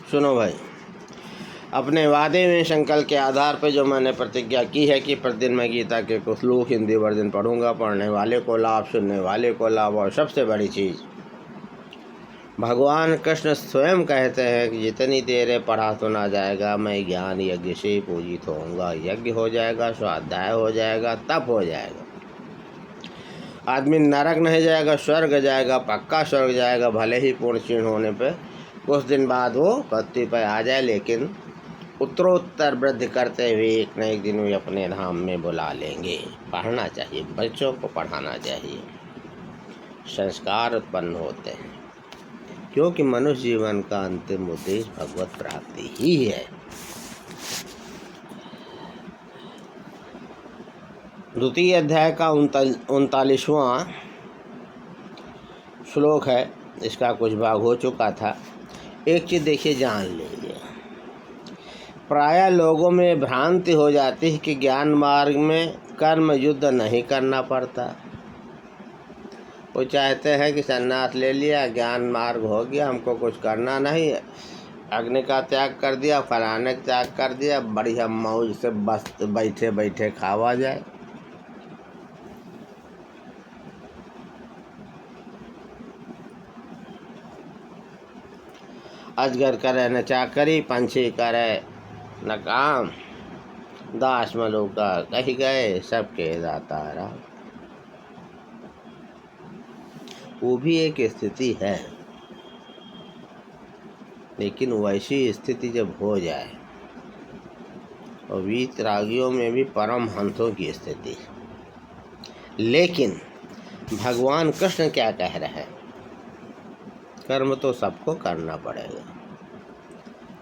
सुनो भाई, अपने वादे में संकल्प के आधार पर जो मैंने प्रतिज्ञा की है कि प्रतिदिन मैं गीता के कुछ श्लोक हिंदी वर्जन पढ़ूंगा। पढ़ने वाले को लाभ, सुनने वाले को लाभ, और सबसे बड़ी चीज़ भगवान कृष्ण स्वयं कहते हैं कि जितनी देर पढ़ा सुना जाएगा मैं ज्ञान यज्ञ से पूजित होऊंगा। यज्ञ हो जाएगा, स्वाध्याय हो जाएगा, तप हो जाएगा, आदमी नरक नहीं जाएगा, स्वर्ग जाएगा, पक्का स्वर्ग जाएगा। भले ही पूर्ण क्षीण होने पे कुछ दिन बाद वो पृथ्वी पर आ जाए, लेकिन उत्तरोत्तर वृद्धि करते हुए एक न एक दिन वे अपने धाम में बुला लेंगे। पढ़ना चाहिए, बच्चों को पढ़ाना चाहिए, संस्कार उत्पन्न होते हैं, क्योंकि मनुष्य जीवन का अंतिम उद्देश्य भगवत प्राप्ति ही है। द्वितीय अध्याय का 39वां श्लोक है। इसका कुछ भाग हो चुका था। एक चीज़ देखिए, जान लीजिए, प्रायः लोगों में भ्रांति हो जाती है कि ज्ञान मार्ग में कर्म युद्ध नहीं करना पड़ता। वो चाहते हैं कि संन्यास ले लिया, ज्ञान मार्ग हो गया, हमको कुछ करना नहीं है, अग्नि का त्याग कर दिया, फलाने का त्याग कर दिया, बढ़िया मौज से बस बैठे बैठे खावा जाए। अजगर करे न चाकरी, पंछी करे न काम, दास मलूका कही गए, सबके दाता राम। वो भी एक स्थिति है, लेकिन वैसी स्थिति जब हो जाए, और वीतरागियों में भी परम हंसों की स्थिति। लेकिन भगवान कृष्ण क्या कह रहे हैं? कर्म तो सबको करना पड़ेगा,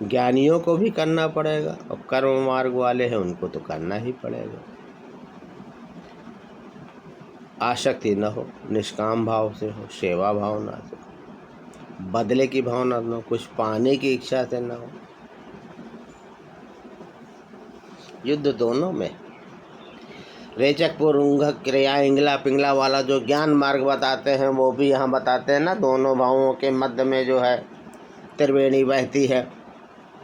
ज्ञानियों को भी करना पड़ेगा, और कर्म मार्ग वाले हैं उनको तो करना ही पड़ेगा। आसक्ति न हो, निष्काम भाव से हो, सेवा भावना से, बदले की भावना न हो, कुछ पाने की इच्छा से न हो। युद्ध दोनों में। रेचक पुरुंग क्रिया इंगला पिंगला वाला जो ज्ञान मार्ग बताते हैं, वो भी यहाँ बताते हैं ना। दोनों भावों के मध्य में जो है त्रिवेणी बहती है,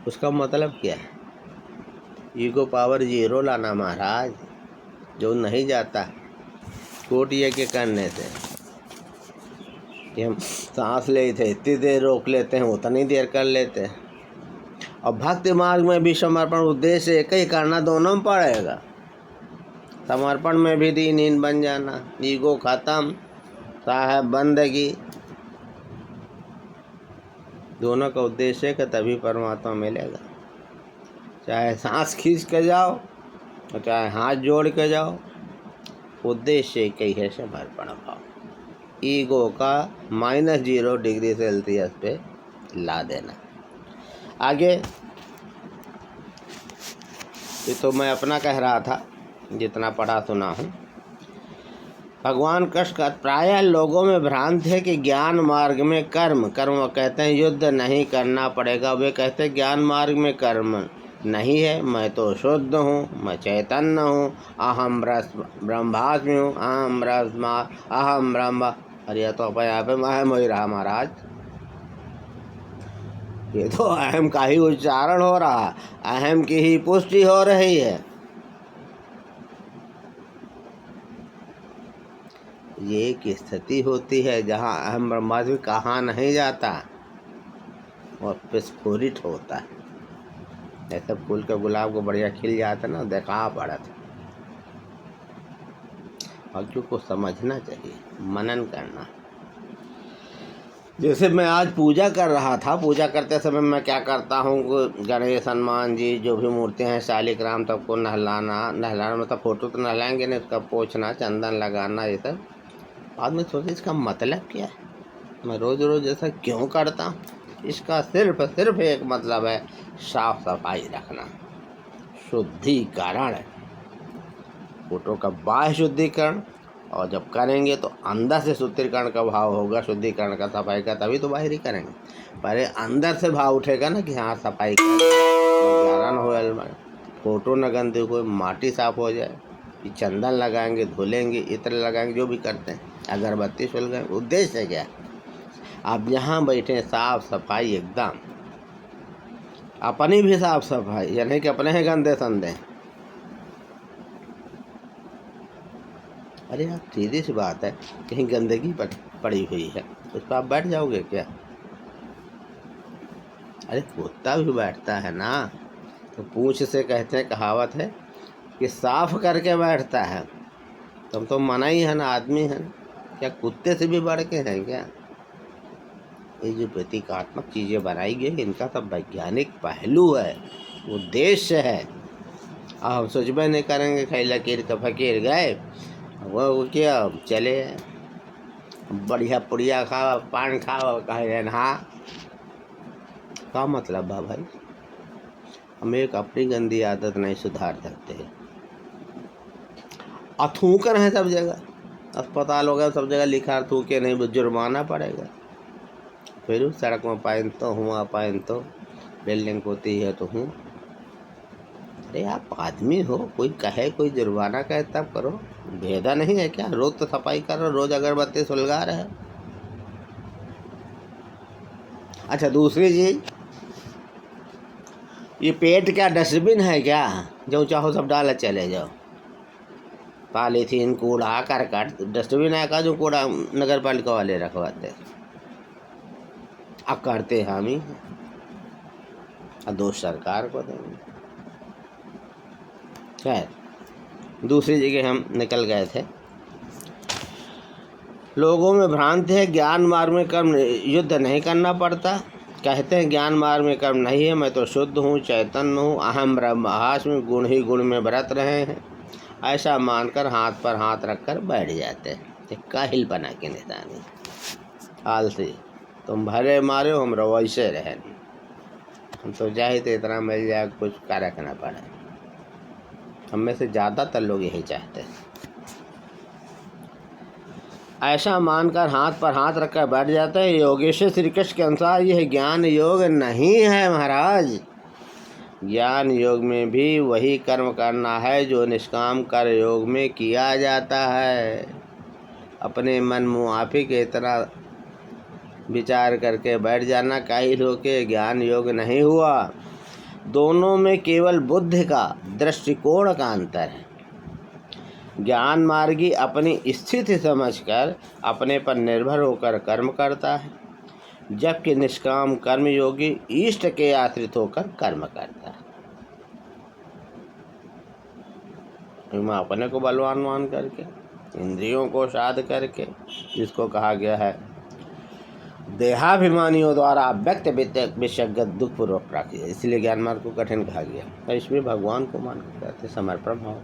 उसका मतलब क्या है? ईगो पावर 0 लाना महाराज, जो नहीं जाता कोटि यज्ञ करने से। कि हम सांस ले थे, इतनी देर रोक लेते हैं, उतनी देर कर लेते हैं। और भक्ति मार्ग में भी समर्पण उद्देश्य एक ही करना, दोनों में पड़ेगा। समर्पण में भी दीनहीन बन जाना, ईगो खत्म, साहब बंदगी, दोनों का उद्देश्य है कि तभी परमात्मा मिलेगा। चाहे सांस खींच के जाओ और चाहे हाथ जोड़ के जाओ, उद्देश्य एक ही है, समर्पण भाव। ईगो का -0 डिग्री सेल्सियस पे ला देना। आगे ये तो मैं अपना कह रहा था, जितना पढ़ा सुना हूँ। भगवान कृष्ण का प्रायः लोगों में भ्रांत है कि ज्ञान मार्ग में कर्म कहते हैं युद्ध नहीं करना पड़ेगा। वे कहते हैं ज्ञान मार्ग में कर्म नहीं है, मैं तो शुद्ध हूँ, मैं चैतन्य हूँ, अहम ब्रह्मास्मि हूँ, अहम ब्रह्म। अरे यह तो अपने यहाँ पे अहम हो ही रहा महाराज, ये तो अहम का ही उच्चारण हो रहा, अहम की ही पुष्टि हो रही है। ये एक स्थिति होती है जहाँ अहम ब्रह्मास्मि कहा नहीं जाता और विस्फोरित होता है। ऐसे फूल के गुलाब को बढ़िया खिल जाता ना, देखा पड़ा था। भक्तों को समझना चाहिए, मनन करना। जैसे मैं आज पूजा कर रहा था, पूजा करते समय मैं क्या करता हूँ, गणेश हनुमान जी जो भी मूर्तियाँ हैं, शालिग्राम, सबको नहलाना मतलब फ़ोटो तो नहलाएंगे नहीं, उसका पोंछना, चंदन लगाना, ये सब। बाद में सोचे इसका मतलब क्या है, मैं रोज़ रोज़ ऐसा क्यों करता हूँ? इसका सिर्फ एक मतलब है, साफ सफाई रखना, शुद्धिकरण। फोटो का बाह्य शुद्धिकरण, और जब करेंगे तो अंदर से शुद्धिकरण का भाव होगा, शुद्धिकरण का, सफाई का, तभी तो बाहर ही करेंगे। पहले अंदर से भाव उठेगा ना कि हाँ सफाई कर, हो, फोटो न गंदे हो, माटी साफ हो जाए, चंदन लगाएंगे, धुलेंगे, इत्र लगाएंगे, जो भी करते हैं, अगरबत्ती सुलगाएंगे। उद्देश्य क्या है? आप यहाँ बैठे, साफ सफाई एकदम, अपनी भी साफ सफाई, यानी कि अपने ही गंदे संदे। अरे यार सीधी सी बात है, कहीं गंदगी पड़ी हुई है उस पर आप बैठ जाओगे क्या? अरे कुत्ता भी बैठता है ना, तो पूंछ से कहते हैं, कहावत है कि साफ करके बैठता है। तुम तो मना ही है ना, आदमी है ना, क्या कुत्ते से भी बढ़ के हैं क्या? ये जो प्रतीकात्मक चीज़ें बनाई गई, इनका तो वैज्ञानिक पहलू है, उद्देश्य है। अब हम सोचबे नहीं करेंगे खाई लकीर का फकीर गए वो क्या चले बढ़िया पुड़िया खाओ पान खाओ कहे नहा, का मतलब है भाई? हम एक अपनी गंदी आदत नहीं सुधार सकते। थूकर है सब जगह, अस्पताल हो गया सब जगह लिखा थूके नहीं, जुर्माना पड़ेगा। फिर सड़क में पाइन तो हुआ, पाइन तो बिल्डिंग होती है तो हूँ। अरे आप आदमी हो, कोई कहे कोई जुर्माना कहे तब करो, भेदा नहीं है क्या? रोज तो सफाई करो, रोज अगरबत्ती सुलगा रहे। अच्छा दूसरी चीज, ये पेट क्या डस्टबिन है क्या? जो चाहो सब डाला चले जाओ, पॉलीथीन कूड़ा करकट डस्टबिन है का जो कूड़ा नगर पालिका वाले रखवाते? अब करते हम ही, दोष सरकार को देंगे। खैर दूसरी जगह हम निकल गए थे। लोगों में भ्रांति है ज्ञान मार्ग में कर्म युद्ध नहीं करना पड़ता। कहते हैं ज्ञान मार्ग में कर्म नहीं है, मैं तो शुद्ध हूँ, चैतन्य हूँ, अहम ब्रह्मास्मि, गुण ही गुण में बरत रहे हैं, ऐसा मानकर हाथ पर हाथ रखकर बैठ जाते हैं। काहिल बना के निशानी, आलसी, तुम भरे मारे हो, हम वैसे रहे, हम तो चाहे तो इतना मिल जाए कुछ कार्य करना पड़े। हम में से ज़्यादातर लोग यही चाहते हैं। ऐसा मानकर हाथ पर हाथ रखकर बैठ जाते हैं। योगेश्वर श्री कृष्ण के अनुसार यह ज्ञान योग नहीं है महाराज। ज्ञान योग में भी वही कर्म करना है जो निष्काम कर्म योग में किया जाता है। अपने मन मुआफिक इतना विचार करके बैठ जाना काहिल होके ज्ञान योग नहीं हुआ। दोनों में केवल बुद्धि का दृष्टिकोण का अंतर है। ज्ञान मार्गी अपनी स्थिति समझकर अपने पर निर्भर होकर कर्म करता है, जबकि निष्काम कर्मयोगी इष्ट के आश्रित होकर कर्म करता है। अपने को बलवान मान करके, इंद्रियों को साध करके, जिसको कहा गया है देहाभिमानियों द्वारा अव्यक्त विषयगत दुख पूर्वक प्राप्त, इसलिए ज्ञान मार्ग को कठिन कहा गया। तो इसमें भगवान को मान कर कहते समर्पण भाव।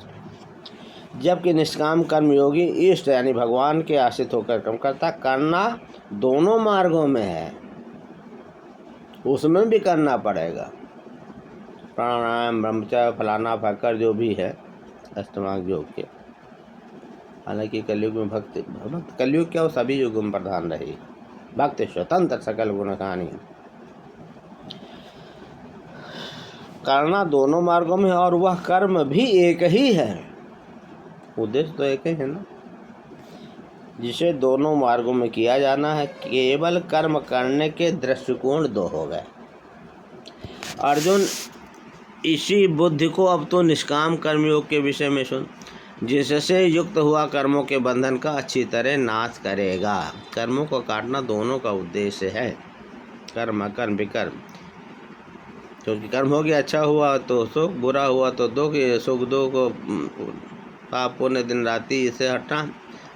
जबकि निष्काम कर्मयोगी इष्ट यानी भगवान के आश्रित होकर कर्म करता। करना दोनों मार्गों में है, उसमें भी करना पड़ेगा। प्राणायाम ब्रह्मचर्य फलाना फकर जो भी है अष्टांग योग के। हालांकि कलयुग में भक्त कलयुग क्या, वो सभी युगों में प्रधान रही। भक्त स्वतंत्र सकल गुण कहानी। करना दोनों मार्गों में, और वह कर्म भी एक ही है, उद्देश्य तो एक ही है ना, जिसे दोनों मार्गों में किया जाना है। केवल कर्म करने के दृष्टिकोण दो हो गए। अर्जुन इसी बुद्धि को अब तो निष्काम कर्मयोग के विषय में सुन, जिससे युक्त हुआ कर्मों के बंधन का अच्छी तरह नाश करेगा। कर्मों को काटना दोनों का उद्देश्य है, कर्म कर्म विकर्म। क्योंकि कर्म हो गया, अच्छा हुआ तो सुख, बुरा हुआ तो दुख। सुख दुख को पाप पुण्य दिन राति इससे हटना,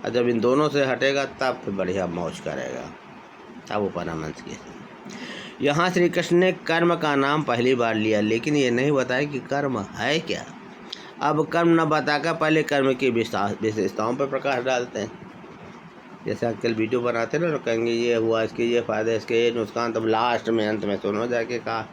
और जब इन दोनों से हटेगा तब फिर बढ़िया मौज करेगा, तब वो परमानंद की। यहाँ श्री कृष्ण ने कर्म का नाम पहली बार लिया, लेकिन ये नहीं बताया कि कर्म है क्या। अब कर्म न बताकर पहले कर्म की विशेषताओं पर प्रकाश डालते हैं। जैसे आजकल वीडियो बनाते हैं ना, तो कहेंगे ये हुआ, इसके ये फायदे, इसके ये नुकसान, तब लास्ट में अंत में सुनो जाके कहा।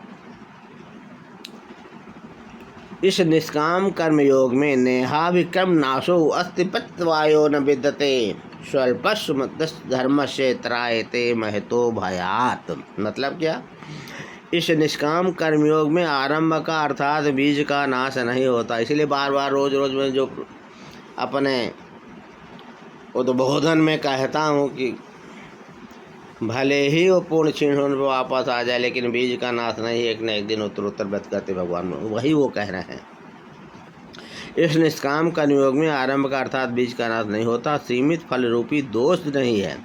इस निष्काम कर्म योग में नेहाभिक्रम नाशो अस्तिपत्वायो न विद्यते स्वल्पस्व धर्म से त्रायते महतो भयात। मतलब क्या, इस निष्काम कर्मयोग में आरंभ का अर्थात बीज का नाश नहीं होता। इसलिए बार बार रोज रोज में जो अपने उद्बोधन में कहता हूँ कि भले ही वो पूर्ण क्षीण होने पर वापस आ जाए, लेकिन बीज का नाश नहीं, एक न एक दिन उत्तरोत्तर व्यक्त करते भगवान। वही वो कह रहे हैं। इस निष्काम कर्मयोग में आरंभ का अर्थात बीज का नाश नहीं होता, सीमित फल रूपी दोष नहीं है।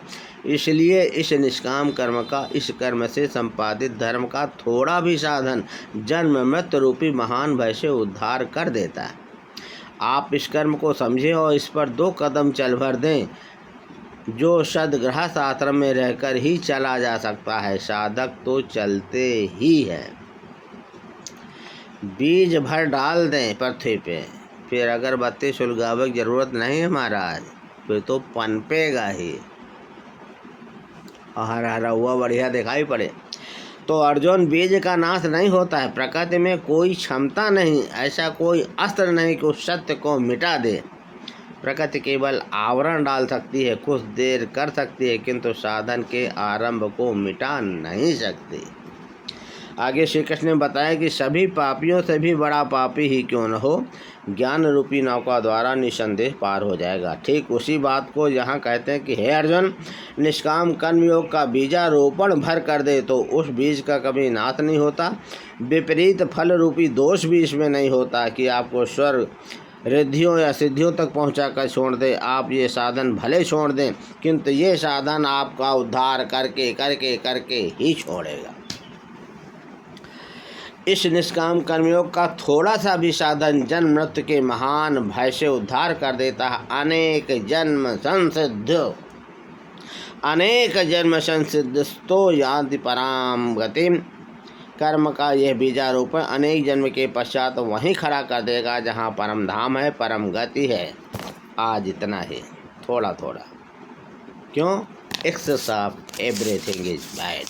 इसलिए इस निष्काम कर्म का, इस कर्म से संपादित धर्म का थोड़ा भी साधन जन्म मृत्यु रूपी महान भय से उद्धार कर देता है। आप इस कर्म को समझें और इस पर 2 कदम चल भर दें, जो सदगृहस्थ आश्रम में रहकर ही चला जा सकता है। साधक तो चलते ही है। बीज भर डाल दें पृथ्वी पे, फिर अगरबत्ती सुलगावे की जरूरत नहीं है महाराज, फिर तो पनपेगा ही, हरा हरा हुआ बढ़िया दिखाई पड़े। तो अर्जुन, बीज का नाश नहीं होता है। प्रकृति में कोई क्षमता नहीं, ऐसा कोई अस्त्र नहीं कि उस सत्य को मिटा दे। प्रकृति केवल आवरण डाल सकती है, कुछ देर कर सकती है, किंतु साधन के आरंभ को मिटा नहीं सकती। आगे श्री कृष्ण ने बताया कि सभी पापियों से भी बड़ा पापी ही क्यों न हो, ज्ञान रूपी नौका द्वारा निसंदेह पार हो जाएगा। ठीक उसी बात को यहाँ कहते हैं कि हे अर्जुन, निष्काम कर्म योग का बीजारोपण भर कर दे तो उस बीज का कभी नाश नहीं होता। विपरीत फल रूपी दोष भी इसमें नहीं होता कि आपको स्वर्ग रिद्धियों या सिद्धियों तक पहुँचा कर छोड़ दे। आप ये साधन भले छोड़ दें, किंतु ये साधन आपका उद्धार करके करके करके ही छोड़ेगा। इस निष्काम कर्मयोग का थोड़ा सा भी साधन जन्म मृत्यु के महान भय से उद्धार कर देता है। अनेक जन्म संसिद्धो यान्ति पराम गतिम। कर्म का यह बीजारोपण अनेक जन्म के पश्चात वहीं खड़ा कर देगा जहाँ परम धाम है, परम गति है। आज इतना ही, थोड़ा थोड़ा क्यों, excess of everything is bad.